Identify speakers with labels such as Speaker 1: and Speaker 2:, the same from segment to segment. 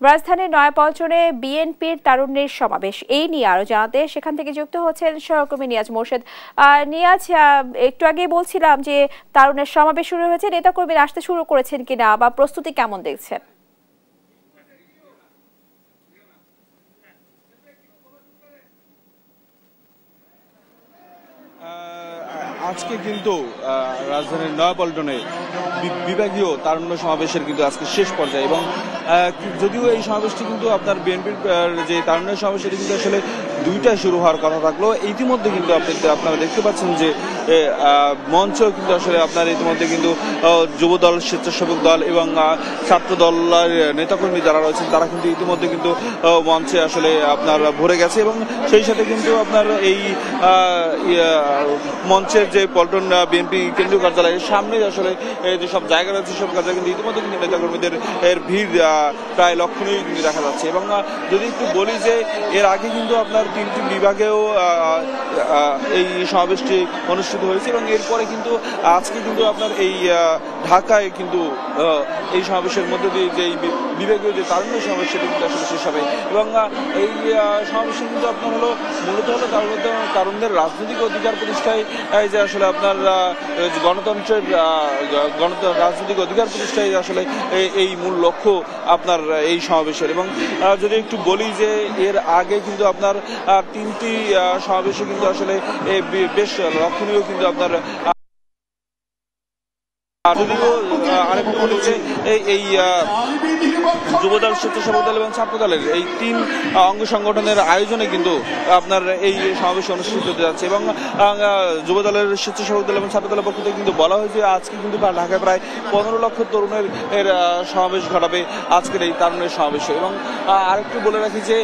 Speaker 1: রাজধানীর নয়াপল্টনে বিএনপির তারুণ্যের সমাবেশ এই নিয়ে আরো জানাতে সেখান থেকে যুক্ত হচ্ছেন সহকর্মী নিয়াজ মোর্শেদ। নিয়াজ, একটু আগে বলছিলাম যে তারুণ্যের সমাবেশ শুরু হয়েছে, নেতাকর্মীরা আসতে শুরু করেছেন কিনা বা প্রস্তুতি কেমন দেখছেন?
Speaker 2: আজকে কিন্তু রাজধানীর নয়াপল্টনে বিভাগীয় তারুণ্য সমাবেশের কিন্তু আজকে শেষ পর্যায়ে, এবং যদিও এই সমাবেশটি কিন্তু আপনার বিএনপির যে তারুণ্য সমাবেশ সেটি কিন্তু আসলে দুইটায় শুরু হওয়ার কথা থাকলো। ইতিমধ্যে কিন্তু আপনারা দেখতে পাচ্ছেন যে মঞ্চ কিন্তু আসলে আপনার ইতিমধ্যে কিন্তু যুবদল, স্বেচ্ছাসেবক দল এবং ছাত্র দলের নেতাকর্মী যারা রয়েছেন তারা কিন্তু ইতিমধ্যে কিন্তু মঞ্চে আসলে আপনার ভরে গেছে, এবং সেই সাথে কিন্তু আপনার এই মঞ্চের যে পল্টন বিএনপি কেন্দ্রীয় কার্যালয়ের সামনে আসলে যেসব জায়গা রয়েছে সব জায়গায় কিন্তু ইতিমধ্যে কিন্তু নেতাকর্মীদের ভিড় প্রায় লক্ষণীয় কিন্তু দেখা যাচ্ছে। এবং যদি একটু বলি যে এর আগে কিন্তু আপনার 3টি বিভাগেও এই সমাবেশটি অনুষ্ঠিত হয়েছে, এবং এরপরে কিন্তু আজকে কিন্তু আপনার এই ঢাকায় কিন্তু এই সমাবেশের মধ্যে দিয়ে যে বিভাগীয় যে তারুণ্য সমাবেশ সেটি কিন্তু আসলে শেষ হবে। এবং এই সমাবেশে কিন্তু আপনার মূলত হলো তারুণদের রাজনৈতিক অধিকার প্রতিষ্ঠায়, যে আসলে আপনার গণতন্ত্রের রাজনৈতিক অধিকার প্রতিষ্ঠায় আসলে এই মূল লক্ষ্য আপনার এই সমাবেশের। এবং যদি একটু বলি যে এর আগে কিন্তু আপনার 3টি সমাবেশে কিন্তু আসলে বেশ লক্ষণীয় কিন্তু আপনার আরেকটু বলি যে এই যুবদল, স্বেচ্ছাসেবক দল এবং ছাত্র দলের এই 3 অঙ্গ সংগঠনের আয়োজনে কিন্তু আপনার এই সমাবেশ অনুষ্ঠিত হতে যাচ্ছে। এবং যুবদলের, স্বেচ্ছাসেবক দল এবং ছাত্র দলের পক্ষ থেকে কিন্তু বলা হয়েছে আজকে কিন্তু ঢাকায় প্রায় 15 লক্ষ তরুণের সমাবেশ ঘটাবে আজকের এই তারুণের সমাবেশে। এবং আরেকটু বলে রাখি যে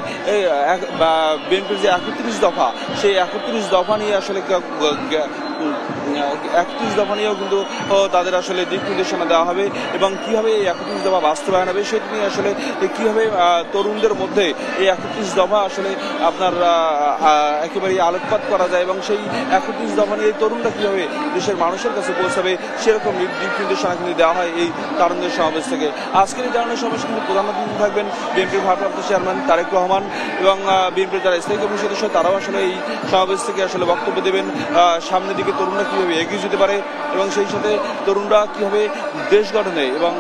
Speaker 2: বিএনপির যে 31 দফা, সেই 31 দফা নিয়ে আসলে 31 দফা নিয়েও কিন্তু তাদের আসলে দিক নির্দেশনা দেওয়া হবে, এবং কিভাবে এই 31 দফা বাস্তবায়ন হবে সেটি নিয়ে আসলে কিভাবে তরুণদের মধ্যে এই 31 দফা আসলে আপনার একেবারেই আলোকপাত করা যায়, এবং সেই 31 দফা নিয়ে তরুণরা কিভাবে দেশের মানুষের কাছে পৌঁছাবে সেরকম দিক নির্দেশনা কিন্তু দেওয়া হয় এই তারুণদের সমাবেশ থেকে। আজকের এই তারুণের সমাবেশ কিন্তু প্রধান অতিথি থাকবেন বিএনপির ভারপ্রাপ্ত চেয়ারম্যান তারেক রহমান, এবং বিএনপির যারা স্থায়ী কমিটির সদস্য তারাও আসলে এই সমাবেশ থেকে আসলে বক্তব্য দেবেন সামনের দিকে তরুণরা কিভাবে এগিয়ে যেতে পারে, এবং সেই সাথে তরুণরা কিভাবে দেশ গঠনে এবং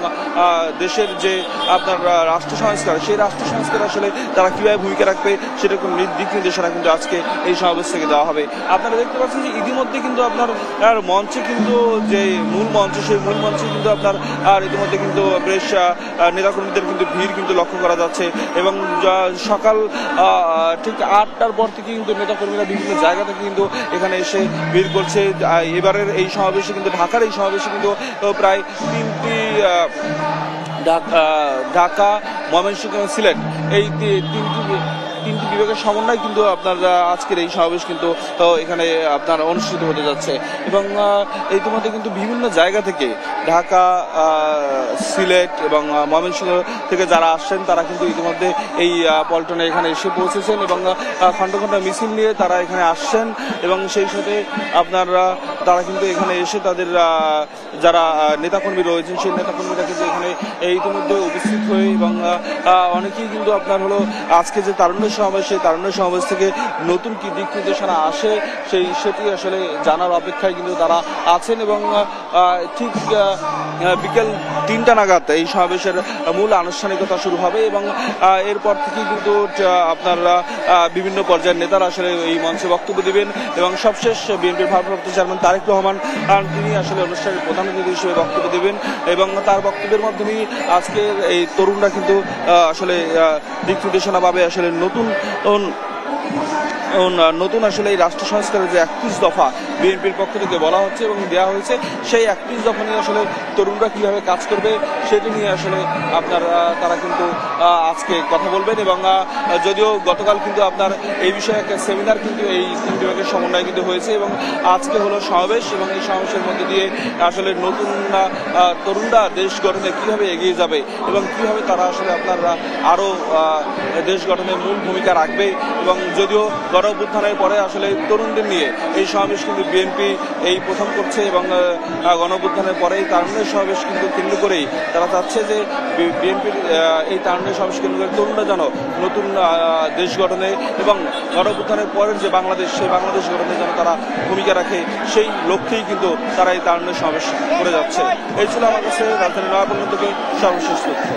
Speaker 2: দেশের যে আপনার রাষ্ট্র সংস্কার, সেই রাষ্ট্র সংস্কার আসলে তারা কিভাবে ভূমিকা রাখবে সেরকম দিক নির্দেশনা কিন্তু আজকে এই সমাবেশ থেকে দেওয়া হবে। আপনারা দেখতে পাচ্ছেন যে ইতিমধ্যে কিন্তু আপনার মঞ্চে কিন্তু যে মূল মঞ্চ, সেই মূল মঞ্চে কিন্তু আপনার ইতিমধ্যে কিন্তু বেশ নেতাকর্মীদের কিন্তু ভিড় কিন্তু লক্ষ্য করা যাচ্ছে, এবং সকাল ঠিক 8টার পর থেকে কিন্তু নেতাকর্মীরা বিভিন্ন জায়গা থেকে কিন্তু এখানে এসে ভিড় করছে। এবারের এই সমাবেশে কিন্তু ঢাকার এই সমাবেশে কিন্তু প্রায় 3টি ঢাকা, ময়মনসিংহ এবং সিলেট এই তিনটি বিভাগের সমন্বয় কিন্তু আপনার আজকের এই সমাবেশ কিন্তু এখানে আপনার অনুষ্ঠিত হতে যাচ্ছে। এবং ইতিমধ্যে কিন্তু বিভিন্ন জায়গা থেকে ঢাকা, সিলেট এবং ময়মনসিংহ থেকে যারা আসছেন তারা কিন্তু ইতিমধ্যে এই পল্টনে এখানে এসে পৌঁছেছেন, এবং খণ্ড খণ্ড মিছিল নিয়ে তারা এখানে আসছেন, এবং সেই সাথে তারা কিন্তু এখানে এসে তাদের যারা নেতাকর্মী রয়েছেন সেই নেতাকর্মীরা কিন্তু এখানে ইতিমধ্যে উপস্থিত হয়ে, এবং অনেকেই কিন্তু আপনার আজকে যে তারুণ্য সমাবেশ, সেই তারুণ্য সমাবেশ থেকে নতুন কি দিক নির্দেশনা আসে সেটি আসলে জানার অপেক্ষায় কিন্তু তারা আছেন। এবং ঠিক বিকেল 3টা নাগাদ এই সমাবেশের মূল আনুষ্ঠানিকতা শুরু হবে, এবং এরপর থেকেই কিন্তু আপনারা বিভিন্ন পর্যায়ের নেতারা আসলে এই মঞ্চে বক্তব্য দেবেন, এবং সবশেষ বিএনপির ভারপ্রাপ্ত চেয়ারম্যান তারেক রহমান তিনি আসলে অনুষ্ঠানের প্রধান অতিথি হিসেবে বক্তব্য দেবেন, এবং তার বক্তব্যের মাধ্যমেই আজকের এই তরুণরা কিন্তু আসলে দিক নির্দেশনা পাবে আসলে নতুন আসলে এই রাষ্ট্র সংস্কারের যে 31 দফা বিএনপির পক্ষ থেকে বলা হচ্ছে এবং দেওয়া হয়েছে, সেই 31 দফা নিয়ে আসলে তরুণরা কিভাবে কাজ করবে সেটি নিয়ে আসলে তারা কিন্তু আজকে কথা বলবেন। এবং যদিও গতকাল কিন্তু আপনার এই বিষয়ে একটা সেমিনার কিন্তু এই 3 বিভাগের সমন্বয় কিন্তু হয়েছে, এবং আজকে হলো সমাবেশ, এবং এই সমাবেশের মধ্যে দিয়ে আসলে নতুন তরুণরা দেশ গঠনে কিভাবে এগিয়ে যাবে এবং কিভাবে তারা আসলে আপনারা আরো দেশ গঠনে মূল ভূমিকা রাখবে। এবং যদিও অভ্যুত্থানের পরে আসলে তরুণদের নিয়ে এই সমাবেশ কিন্তু বিএনপি এই প্রথম করছে এবং গণ অভ্যুত্থানের পরে এই তারুণ্যের সমাবেশ কিন্তু কেন্দ্র করেই তারা চাচ্ছে যে বিএনপির এই তারুণ্যের সমাবেশ কেন্দ্র করে তরুণরা যেন নতুন দেশ গঠনে এবং গণ অভ্যুত্থানের পরের যে বাংলাদেশ, সেই বাংলাদেশ গঠনে যেন তারা ভূমিকা রাখে, সেই লক্ষ্যেই কিন্তু তারা এই তারুণ্যের সমাবেশ করে যাচ্ছে। এই ছিল আমার কাছে রাজধানী নয়াপল্টন থেকে সর্বশেষ তথ্য।